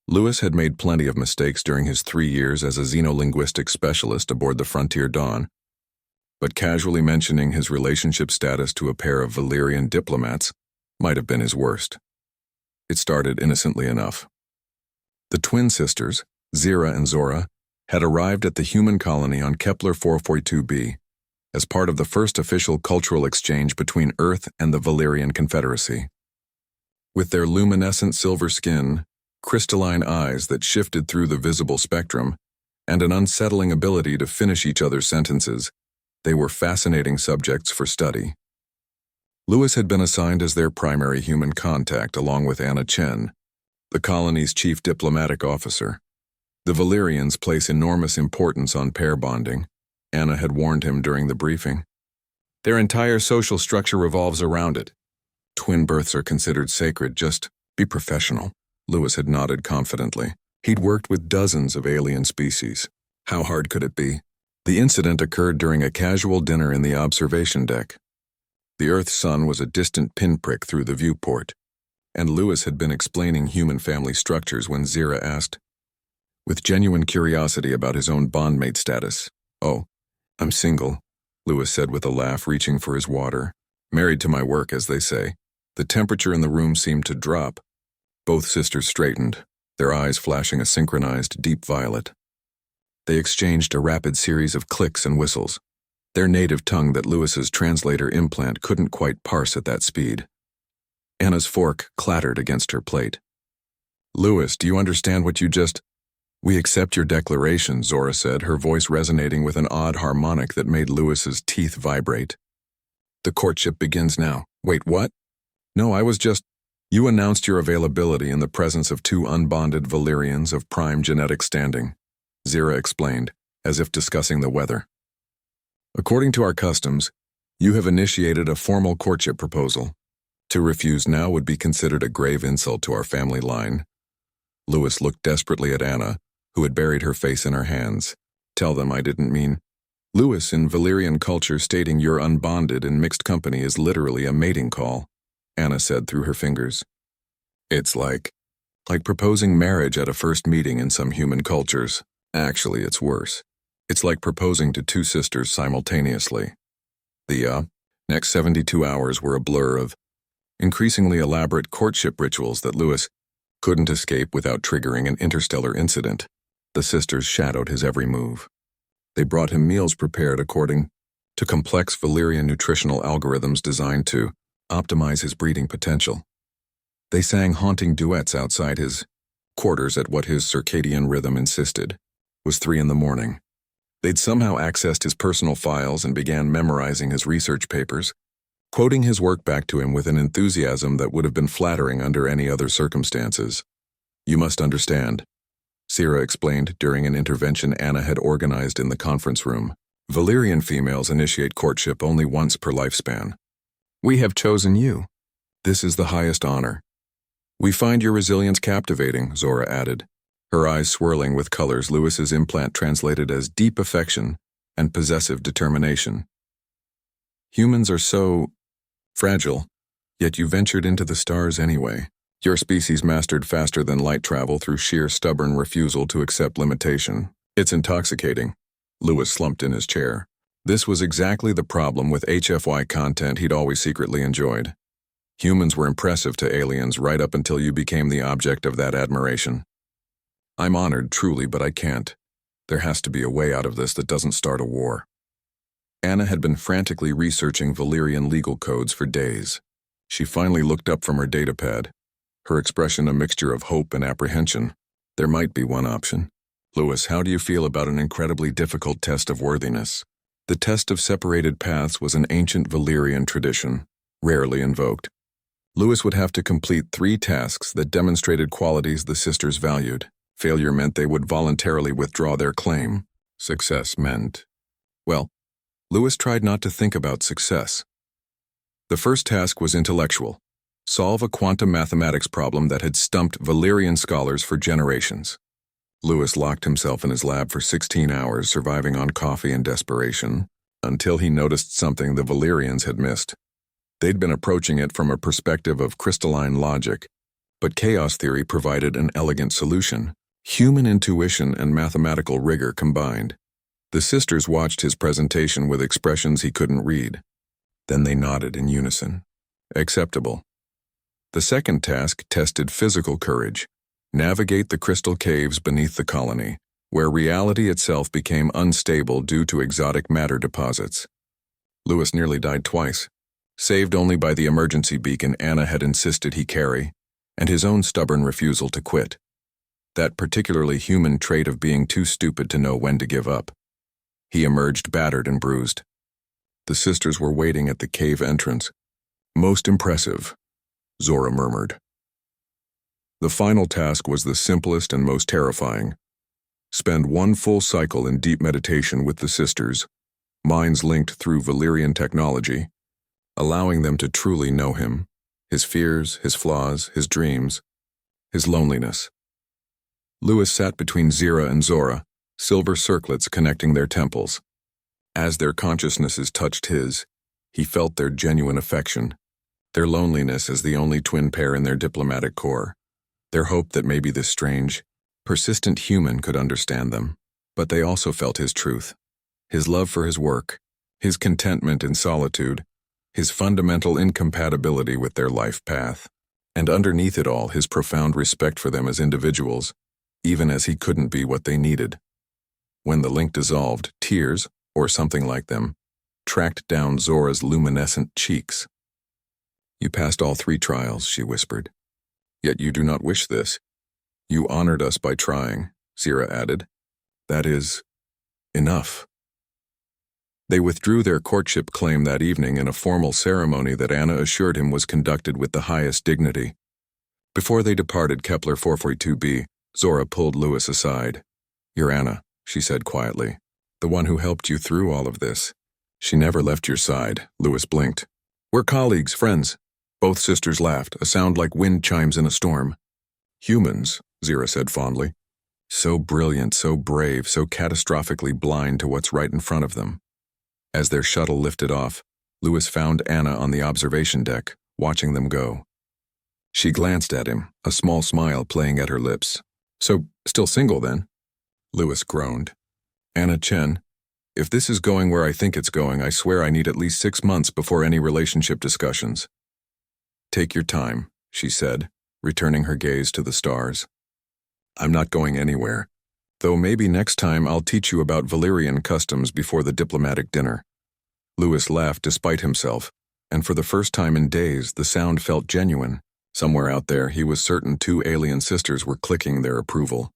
Lewis had made plenty of mistakes during his 3 years as a xenolinguistic specialist aboard the Frontier Dawn, but casually mentioning his relationship status to a pair of Valyrian diplomats might have been his worst. It started innocently enough. The twin sisters, Zira and Zora, had arrived at the human colony on Kepler 442b as part of the first official cultural exchange between Earth and the Valyrian Confederacy. With their luminescent silver skin, crystalline eyes that shifted through the visible spectrum, and an unsettling ability to finish each other's sentences, they were fascinating subjects for study. Lewis had been assigned as their primary human contact along with Anna Chen, the colony's chief diplomatic officer. The Valyrians place enormous importance on pair bonding, Anna had warned him during the briefing. Their entire social structure revolves around it. Twin births are considered sacred, just be professional. Lewis had nodded confidently. He'd worked with dozens of alien species. How hard could it be? The incident occurred during a casual dinner in the observation deck. The Earth's sun was a distant pinprick through the viewport, and Lewis had been explaining human family structures when Zira asked, with genuine curiosity about his own bondmate status. "Oh, I'm single," Lewis said with a laugh, reaching for his water. "Married to my work, as they say." The temperature in the room seemed to drop. Both sisters straightened, their eyes flashing a synchronized deep violet. They exchanged a rapid series of clicks and whistles, their native tongue that Lewis's translator implant couldn't quite parse at that speed. Anna's fork clattered against her plate. "Lewis, do you understand what you just—" "We accept your declaration," Zora said, her voice resonating with an odd harmonic that made Lewis's teeth vibrate. "The courtship begins now." "Wait, what?" "No, I was just—" "You announced your availability in the presence of 2 unbonded Valyrians of prime genetic standing," Zira explained, as if discussing the weather. "According to our customs, you have initiated a formal courtship proposal. To refuse now would be considered a grave insult to our family line." Lewis looked desperately at Anna, who had buried her face in her hands. "Tell them I didn't mean—" "Lewis, in Valyrian culture, stating you're unbonded in mixed company is literally a mating call," Anna said through her fingers. "It's like proposing marriage at a first meeting in some human cultures. Actually, it's worse. It's like proposing to 2 sisters simultaneously." The next 72 hours were a blur of increasingly elaborate courtship rituals that Lewis couldn't escape without triggering an interstellar incident. The sisters shadowed his every move. They brought him meals prepared according to complex Valyrian nutritional algorithms designed to optimize his breeding potential. They sang haunting duets outside his quarters at what his circadian rhythm insisted was 3 in the morning. They'd somehow accessed his personal files and began memorizing his research papers, quoting his work back to him with an enthusiasm that would have been flattering under any other circumstances. "You must understand," Zira explained during an intervention Anna had organized in the conference room. "Valyrian females initiate courtship only once per lifespan. We have chosen you. This is the highest honor. We find your resilience captivating," Zora added, her eyes swirling with colors Lewis's implant translated as deep affection and possessive determination. "Humans are so fragile, yet you ventured into the stars anyway. Your species mastered faster than light travel through sheer stubborn refusal to accept limitation. It's intoxicating." Lewis slumped in his chair. This was exactly the problem with HFY content he'd always secretly enjoyed. Humans were impressive to aliens right up until you became the object of that admiration. "I'm honored, truly, but I can't. There has to be a way out of this that doesn't start a war." Anna had been frantically researching Valyrian legal codes for days. She finally looked up from her datapad, her expression a mixture of hope and apprehension. "There might be one option. Lewis, how do you feel about an incredibly difficult test of worthiness?" The test of separated paths was an ancient Valyrian tradition, rarely invoked. Lewis would have to complete 3 tasks that demonstrated qualities the sisters valued. Failure meant they would voluntarily withdraw their claim. Success meant— well, Lewis tried not to think about success. The first task was intellectual. Solve a quantum mathematics problem that had stumped Valyrian scholars for generations. Lewis locked himself in his lab for 16 hours, surviving on coffee and desperation, until he noticed something the Valyrians had missed. They'd been approaching it from a perspective of crystalline logic, But chaos theory provided an elegant solution. Human intuition and mathematical rigor combined. The sisters watched his presentation with expressions he couldn't read. Then they nodded in unison. Acceptable. The second task tested physical courage. Navigate the crystal caves beneath the colony, where reality itself became unstable due to exotic matter deposits. Lewis nearly died twice, saved only by the emergency beacon Anna had insisted he carry, and his own stubborn refusal to quit. That particularly human trait of being too stupid to know when to give up. He emerged battered and bruised. The sisters were waiting at the cave entrance. Most impressive, Zora murmured. The final task was the simplest and most terrifying. Spend one full cycle in deep meditation with the sisters, minds linked through Valyrian technology, allowing them to truly know him, his fears, his flaws, his dreams, his loneliness. Lewis sat between Zira and Zora, silver circlets connecting their temples. As their consciousnesses touched his, he felt their genuine affection, their loneliness as the only twin pair in their diplomatic corps, their hope that maybe this strange, persistent human could understand them. But they also felt his truth, his love for his work, his contentment in solitude, his fundamental incompatibility with their life path, and underneath it all his profound respect for them as individuals, even as he couldn't be what they needed. When the link dissolved, tears, or something like them, tracked down Zora's luminescent cheeks. You passed all 3 trials, she whispered. Yet you do not wish this. You honored us by trying, Zira added. That is enough. They withdrew their courtship claim that evening in a formal ceremony that Anna assured him was conducted with the highest dignity. Before they departed Kepler 442b, Zora pulled Lewis aside. You're Anna, she said quietly, the one who helped you through all of this. She never left your side, Lewis blinked. We're colleagues, friends. Both sisters laughed, a sound like wind chimes in a storm. Humans, Zira said fondly. So brilliant, so brave, so catastrophically blind to what's right in front of them. As their shuttle lifted off, Lewis found Anna on the observation deck, watching them go. She glanced at him, a small smile playing at her lips. So, still single then? Lewis groaned. Anna Chen, if this is going where I think it's going, I swear I need at least 6 months before any relationship discussions. Take your time, she said, returning her gaze to the stars. I'm not going anywhere, though maybe next time I'll teach you about Valyrian customs before the diplomatic dinner. Lewis laughed despite himself, and for the first time in days the sound felt genuine. Somewhere out there he was certain 2 alien sisters were clicking their approval.